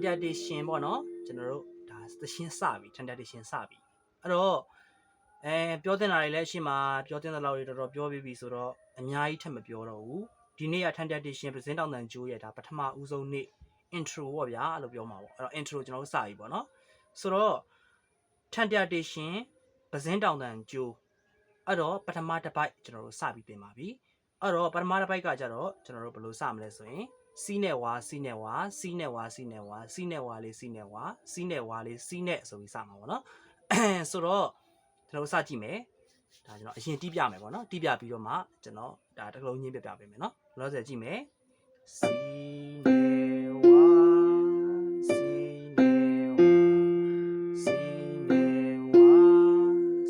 tradition ပေါ့နော်ကျွန်တော်တို့ဒါသရှင်စပြီ tradition စပြီအဲ့တော့ပြောတင်တာတွေလည်းအရှိမပြောတင်တဲ့လောက်တွေတော်တော်ပြောပြီးပြီဆိုတော့အများကြီးထပ်မပြောတော့ဘူးဒီနေ့က tradition ပစင်းတောင်တန်ကျိုးရဲ့ဒါပထမဦးဆုံးနေ့ intro ပေါ့ဗျာအဲ့လိုပြောမှာပေါ့အဲ့တော့ intro ကျွန်တော်တို့စပြီပေါ့နော်ဆိုတော့ tradition ပစင်းတောင်တန်ကျိုးအဲ့တော့ပထမတစ်ပိုက်ကျွန်တော်တို့စပြီးပြင်ပါပြီအဲ့တော့ပထမတစ်ပိုက်ကကြတော့ကျွန်တော်တို့ဘယ်လိုစမလဲဆိုရင်စီးနဲ့ဝါစီးနဲ့ဝါစီးနဲ့ဝါစီးနဲ့ဝါစီးနဲ့ဝါလေးစီးနဲ့ဝါစီးနဲ့ဝါလေးစီးနဲ့ဆိုပြီးစမှာပေါ့နော်ဆိုတော့ကျွန်တော်စကြည့်မယ်ဒါကျွန်တော်အရင်တီးပြမယ်ပေါ့နော်တီးပြပြီးတော့မှကျွန်တော်ဒါတစ်လုံးချင်းပြပြပေးမယ်နော်လောဆယ်ကြည့်မယ်စီးနဲ့ဝါစီးနဲ့ဝါစီးနဲ့ဝါ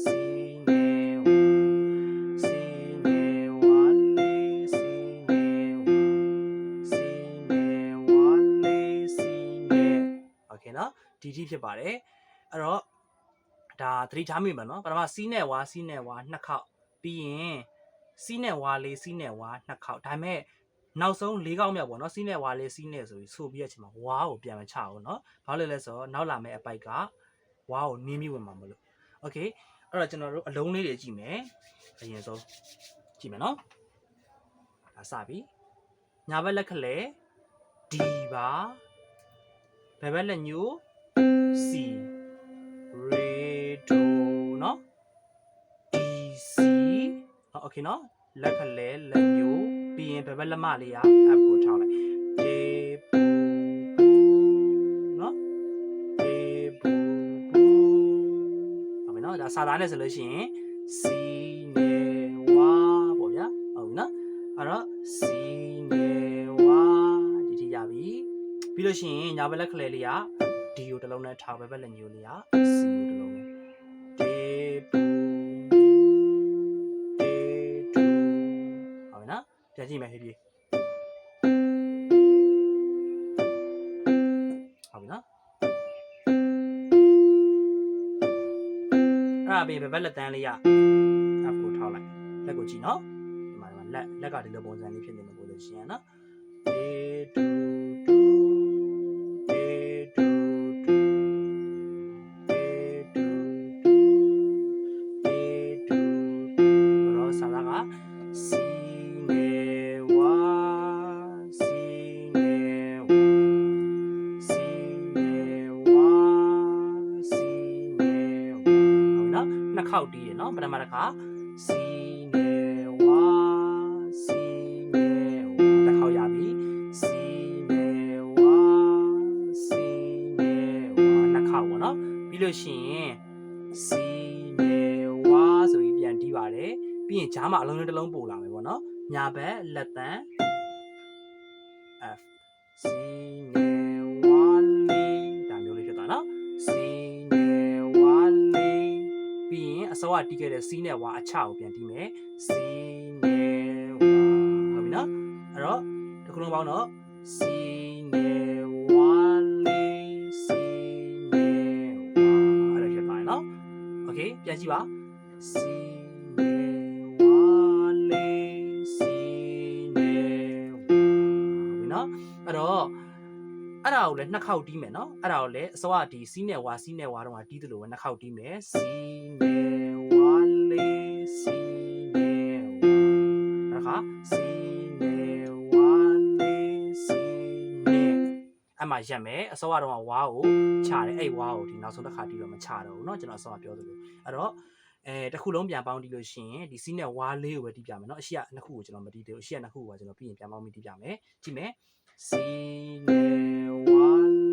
စီးနဲ့ဝါစီးနဲ့ဝါလေးစီးနဲ့ဝါစီးနဲ့ဝါလေးစီးနဲ့โอเคနော်ဒီတိဖြစ်ပါတယ်အဲ့တော့ဒါသတိထားမိမှာနော်ပထမစီးနဲ့ဝါစီးနဲ့ဝါနှစ်ခေါက်ပြီးရင်စီးနဲ့ဝါလေးစီးနဲ့ဝါနှစ်ခေါက်ဒါပေမဲ့နောက်ဆုံး၄ခေါက်မြောက်ပေါ့နော်စီးနဲ့ဝါလေးစီးနဲ့ဆိုပြီးဆိုပြီးတဲ့အချိန်မှာဝါကိုပြန်မချအောင်နော်ဘာလို့လဲဆိုတော့နောက်လာမယ့်အပိုက်ကဝါကိုနင်းမိဝင်မှာမလို့โอเคအဲ့တော့ကျွန်တော်တို့အလုံးလေးတွေကြည့်မယ်အရင်ဆုံးကြည့်မယ်နော်ဒါစပြီညာဘက်လက်ခလဲဒီပါဘယ်ဘက်လက်ညိုစီရေဒိုနော်ဒီစီโอเคနော်လက်ခလဲလက်ညိုပြီးရင်ဘယ်ဘက်လက်မလေးက F ကိုထောက်လိုက်ဒေပူပူနော်ဒေပူပူဟုတ်ပြီနော်ဒါစာသားနဲ့ဆိုလို့ရှိရင်စီနေဝါပေါ့ဗျာဟုတ်ပြီနော်အဲ့တော့စီနေဝါဒီထိရပြီပြီးလို့ရှိရင်ညာဘက်လက်ခလဲလေးက D ကိုတစ်လုံးနဲ့ထောက်ဘက်လက်ညိုလေးက C ကိုတစ်လုံးနဲ့ဒေပူဒေဒူဟုတ်ပြီနော်ပြန်ကြည့်မယ်ဖြည်းဖြည်းဟုတ်ပြီနော်အဲ့ဒါပြီးဘယ်ဘက်လက်တန်းလေးက F ကိုထောက်လိုက်လက်ကိုကြည့်နော်ဒီမှာလက်ကဒီလိုပုံစံလေးဖြစ်နေမှာပို့လို့ရှိရင်နော်ဒေဒူဒူဒေဒူဒူဒေဒူဒူဒေဒူတော့ဆလာကစီနေဝါစီနေဝါစီနေဝါစီနေဝါဟုတ်နော်နှစ်ခေါက်တီးရနော်ပထမတစ်ခါစီနေဝါစီနေဝါတစ်ခေါက်ရပြီစီနေဝါစီနေဝါနှစ်ခေါက်ပေါ့နော်ပြီးလို့ရှိရင်စီနေဝါဆိုပြီးပြန်တီးပါတယ်ပြီးရင်ဂျားမှာအလုံးလေးတစ်လုံးပို့လာမယ်ပေါ့နော်ညာဘက်လက်တန်း F စီနေဝါလေးဒါမျိုးလေးဖြစ်သွားနော်စီနေဝါလေးပြီးရင်အစောကတီးခဲ့တဲ့စီနဲ့ဝါအချကိုပြန်တီးမယ်စီနေဝါဟုတ်ပြီနော်အဲ့တော့တစ်ခုလုံးပေါင်းတော့စီနေဝါလေးစီနေဝါအဲ့ဒါဖြစ်သွားနော်โอเคပြန်ကြည့်ပါစီနေဝါလေးစီနေဝါဟုတ်ပြီနော်အဲ့တော့အဲ့ဒါကိုလည်းနှစ်ခေါက်တီးမယ်နော်အဲ့ဒါကိုလည်းအစောကဒီစီးနဲ့ဝါတော့ကတီးသလိုပဲနှစ်ခေါက်တီးမယ်စီနေဝါလေးစီနေဝါအဲ့ဒါကစီနေဝါလေးစီနေအဲ့မှာရက်မယ်အစောကတော့ဝါကိုချတယ်အဲ့ဝါကိုဒီနောက်ဆုံးတစ်ခါတီးတော့မချတော့ဘူးเนาะကျွန်တော်အစောကပြောသလိုအဲ့တော့တစ်ခုလုံးပြန်ပေါင်းတီးလို့ရှိရင်ဒီစီးနဲ့ဝါလေးကိုပဲတီးပြမယ်เนาะအရှိကနှစ်ခုကိုကျွန်တော်မတီးသေးဘူးအရှိကနှစ်ခုကိုကျွန်တော်ပြီးရင်ပြန်ပေါင်းပြီးတီးပြမယ်ကြည့်မယ်စီနေဝါ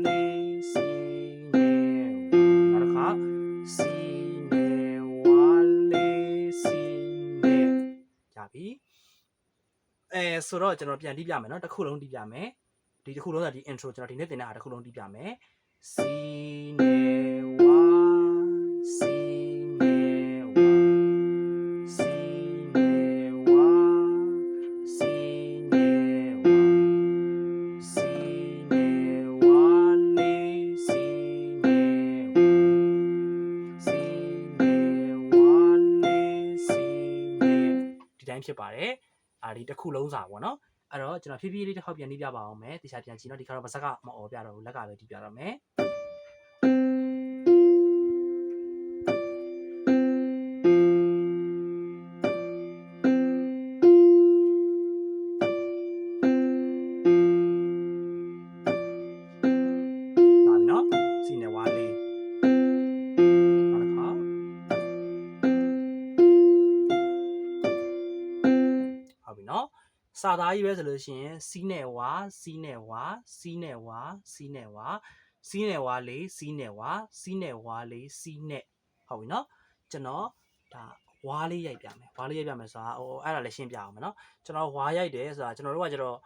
လေးစီနေဝါနောက်တစ်ခါစီနေဝါလေးစီနေကြပြီဆိုတော့ကျွန်တော်ပြန်တီးပြမယ်เนาะတစ်ခုလုံးတီးပြမယ်ဒီတစ်ခုလုံးကဒီ intro ကျွန်တော်ဒီနေ့သင်တဲ့အားတစ်ခုလုံးတီးပြမယ်စီနေဝါစီနေဝါစီနေဝါစီနေဝါစီနေဝါလေးစီနေဝါစီနေဝါလေးစီနေဒီတိုင်းဖြစ်ပါတယ်ဒီတစ်ခုလုံးစာပေါ့နော် အဲ့တော့ကျွန်တော်ဖြည်းဖြည်းလေးတစ်ခေါက်ပြန်နှီးပြပါအောင်မယ်တခြားပြန်ကြည့်နော်ဒီခါတော့ပါဇက်ကမအော်ပြတော့ဘူးလက်ကပဲတီးပြတော့မယ်စာသားကြီးပဲဆိုလို့ရှိရင်စီးနဲ့ဝါစီးနဲ့ဝါစီးနဲ့ဝါစီးနဲ့ဝါစီးနဲ့ဝါလေးစီးနဲ့ဝါစီးနဲ့ဝါလေးစီးနဲ့ဟုတ်ပြီနော်ကျွန်တော်ဒါဝါလေးရိုက်ပြမယ်ဝါလေးရိုက်ပြမယ်ဆိုတာအဲ့ဒါလည်းရှင်းပြအောင်မယ်နော်ကျွန်တော်ဝါရိုက်တယ်ဆိုတာကျွန်တော်တို့ကကျတော့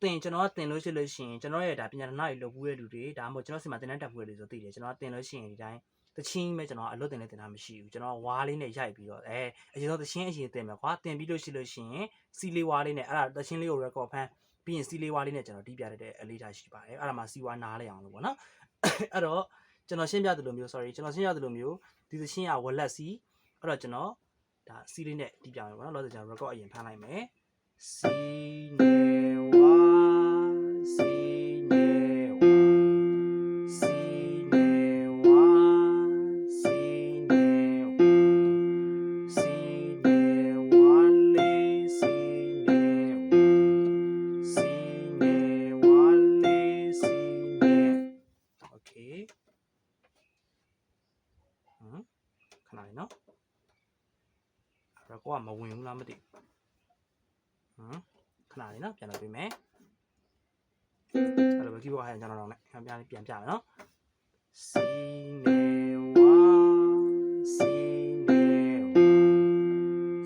ကျွန်တော်ကတင်လို့ရှိလို့ရှိရင်ကျွန်တော်ရဲ့ဒါပညာနာတွေလုပ်ဘူးတဲ့လူတွေဒါမှမဟုတ်ကျွန်တော်စီမှာတင်တဲ့တက်ဘူးတဲ့လူဆိုသိတယ်ကျွန်တော်ကတင်လို့ရှိရင်ဒီတိုင်းတချင်းပဲကျွန်တော်အလွတ်တင်နေတာမရှိဘူးကျွန်တော်ဝါလေးနဲ့ရိုက်ပြီးတော့အရင်ဆုံးတချင်းအရင်တင်မယ်ကွာတင်ပြီးလို့ရှိလို့ရှိရင်စီလေးဝါလေးနဲ့အဲ့ဒါတချင်းလေးကို record ဖမ်းပြီးရင်စီလေးဝါလေးနဲ့ကျွန်တော်တီးပြတဲ့အလေးထားရှိပါတယ်အဲ့ဒါမှစီဝါနားလဲအောင်လို့ပေါ့နော်အဲ့တော့ကျွန်တော်ရှင်းပြသလိုမျိုး sorry ကျွန်တော်ရှင်းပြသလိုမျိုးဒီတချင်းကဝလက်စီအဲ့တော့ကျွန်တော်ဒါစီလေးနဲ့တီးပြမယ်ပေါ့နော်လို့ဆိုကျွန်တော် record အရင်ဖမ်းလိုက်မယ်စီနဲ့ဝါစီနဲ့ဝါစီနဲ့ဝါစီနဲ့ဝါစီနဲ့ဝါလေးစီနဲ့ဝါစီနဲ့ဝါလေးစီနဲ့โอเคခဏလေးနော်အဲ့တော့မဝင်ဘူးလားမသိခဏလေးနော်ပြန်လုပ်ပေးမယ်အဲ့လိုပဲ keyboard ဟန်ကျွန်တော်နဲ့ပြန်ပြမယ်နော်စီနဲ့ဝါစီနဲ့ဝါ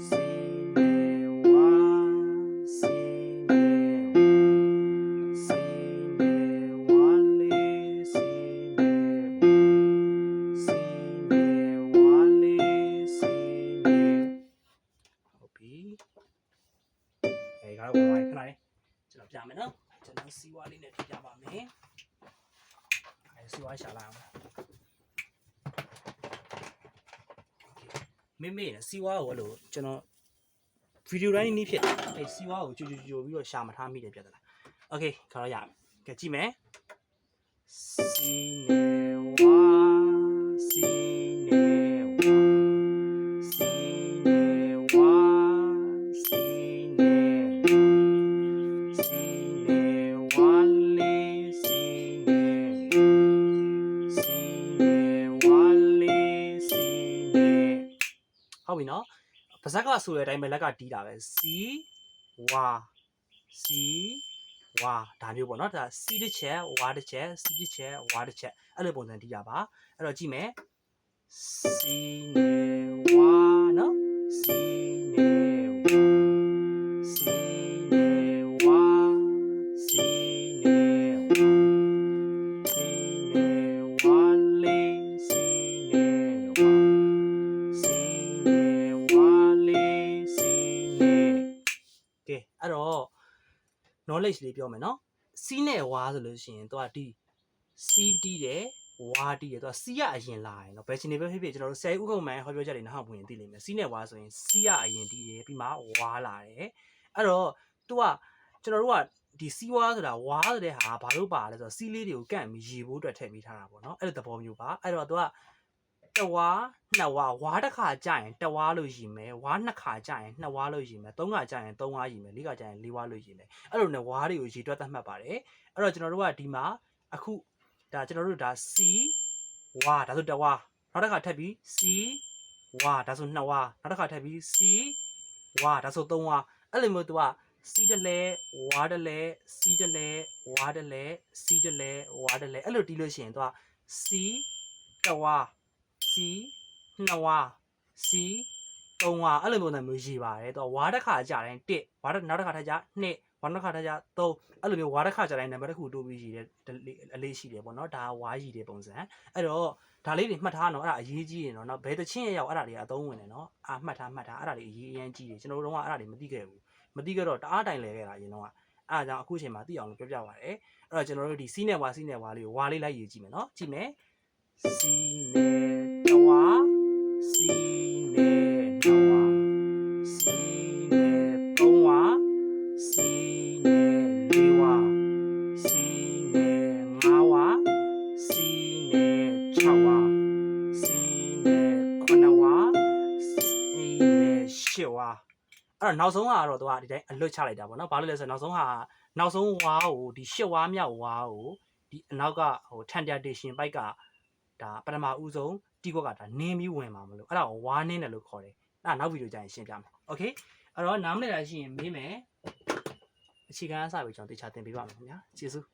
စီနဲ့ဝါစီနဲ့ဝါစီနဲ့ဝါလေးစီနဲ့ဝါစီနဲ့ဝါလေးစီနဲ့ဟုတ်ပြီကတော့ဝင်လိုက်ခဏလေးကျွန်တော်ပြမယ်နော်ကျွန်တော်စီဝါလေးနဲ့ပြပါမယ်စီဝါရှာလာအောင်မေမေနဲ့စီဝါကိုလို့ကျွန်တော်ဗီဒီယိုတိုင်းနည်းဖြစ်တယ်စီဝါကိုကြိုပြီးတော့ရှာမထားမိတယ်ပြတ်တယ်လားโอเคခါတော့ရမယ်ကြည့်မယ်စီနဲ့ဝါစီနဲ့ဝါစီနဲ့ဝါစီဟုတ်ပြီနော်ပါဇက်ကဆိုတဲ့အတိုင်းပဲလက်ကတီးတာပဲစီဝါစီဝါဒါမျိုးပေါ့နော်ဒါစီတစ်ချက်ဝါတစ်ချက်စီတစ်ချက်ဝါတစ်ချက်အဲ့လိုပုံစံတီးတာပါအဲ့တော့ကြည့်မယ်စီနဲ့ဝါနော်စီနဲ့ဝါစီနဲ့ဝါစီနဲ့ဝါစီနဲ့ဝါလေးစီနဲ့ဝါစီနဲ့ဝါလေးစီနဲ့ကဲအဲ့တော့ knowledge လေးပြောမယ်နော်စီးနဲ့ဝါဆိုလို့ရှိရင်တော့ဒီစီးတီးတယ်ဝါတီးတယ်တော့စီးရအရင်လာရင်နော်ဘယ်ချိန်နေပဲဖြစ်ဖြစ်ကျွန်တော်တို့ဆယ်ဥက္ကုံမှန်ဟောပြောချက်တွေနောက်ဝင်သိလိမ့်မယ်စီးနဲ့ဝါဆိုရင်စီးရအရင်တီးတယ်ပြီးမှဝါလာတယ်အဲ့တော့ तू ကကျွန်တော်တို့ကဒီစီးဝါဆိုတာဝါဆိုတဲ့ဟာဘာလို့ပါလဲဆိုတော့စီးလေးတွေကိုကန့်ပြီးရေဖို့အတွက်ထည့်ပေးထားတာပေါ့နော်အဲ့လိုသဘောမျိုးပါအဲ့တော့ तू ကတဝါနှစ်ဝါဝါတစ်ခါကြာရင်တဝါလို့ရှိမယ်ဝါနှစ်ခါကြာရင်နှစ်ဝါလို့ရှိမယ်သုံးခါကြာရင်သုံးဝါရှိမယ်လေးခါကြာရင်လေးဝါလို့ရှိမယ်အဲ့လိုနဲ့ဝါတွေကိုရေတွက်သတ်မှတ်ပါတယ်အဲ့တော့ကျွန်တော်တို့ကဒီမှာအခုဒါကျွန်တော်တို့ဒါစီဝါဒါဆိုတဝါနောက်တစ်ခါထပ်ပြီးစီဝါဒါဆိုနှစ်ဝါနောက်တစ်ခါထပ်ပြီးစီဝါဒါဆိုသုံးဝါအဲ့လိုမျိုး तू ကစီတလဲဝါတလဲစီတလဲဝါတလဲစီတလဲဝါတလဲအဲ့လိုတီးလို့ရှိရင် तू ကစီတဝါစီနှစ်ဝါစီသုံးဝါအဲ့လိုပုံစံမျိုးရေးပါတယ်တော့ဝါတစ်ခါကြာတိုင်း1ဝါနောက်တစ်ခါထပ်ကြာ2ဝါနောက်တစ်ခါထပ်ကြာ3အဲ့လိုမျိုးဝါတစ်ခါကြာတိုင်းနံပါတ်တစ်ခုတိုးပြီးရေးတဲ့အလေးရှိတယ်ပေါ့နော်ဒါဝါရေးတဲ့ပုံစံအဲ့တော့ဒါလေးတွေမှတ်ထားနော်အဲ့ဒါအရေးကြီးတယ်နော်ဘယ်တချင်းရရောက်အဲ့ဒါတွေအသုံးဝင်တယ်နော်မှတ်ထားအဲ့ဒါတွေအရေးအရင်ကြီးတယ်ကျွန်တော်တို့ကအဲ့ဒါတွေမသိခဲ့ဘူးမသိကြတော့တအားတိုင်လဲခဲ့တာအရင်တော့အဲ့ဒါကြောင့်အခုချိန်မှာသိအောင်လို့ပြောပြပါတယ်အဲ့တော့ကျွန်တော်တို့ဒီစီးနဲ့ဝါလေးကိုဝါလေးလိုက်ရေးကြည့်မယ်နော်ကြည့်မယ်စီနဲ့တဝါစီနဲ့တဝါစီနဲ့သုံးဝါစီ ဝါအဲ့တော့နောက်ဆုံးကတော့သူကဒီတိုင်းအလွတ်ချလိုက်တာပေါ့နော်ဘာလို့လဲဆိုတော့နောက်ဆုံးဝါကိုဒီ8ဝါမြောက်ဝါကိုဒီအနောက်ကဟို tentation ပိုက်ကဒါပထမဦးဆုံးတီကွက်ကဒါနင်းပြီးဝင်မှာမလို့အဲ့ဒါကိုဝါနင်းတယ်လို့ခေါ်တယ်အဲ့ဒါနောက်ဗီဒီယိုကျရင်ရှင်းပြမယ်โอเคအဲ့တော့နားမလည်တာရှိရင်မေးမယ်အခြေခံအစပဲကျွန်တော်တေချာသင်ပေးပါမယ်ခင်ဗျာကျေးဇူး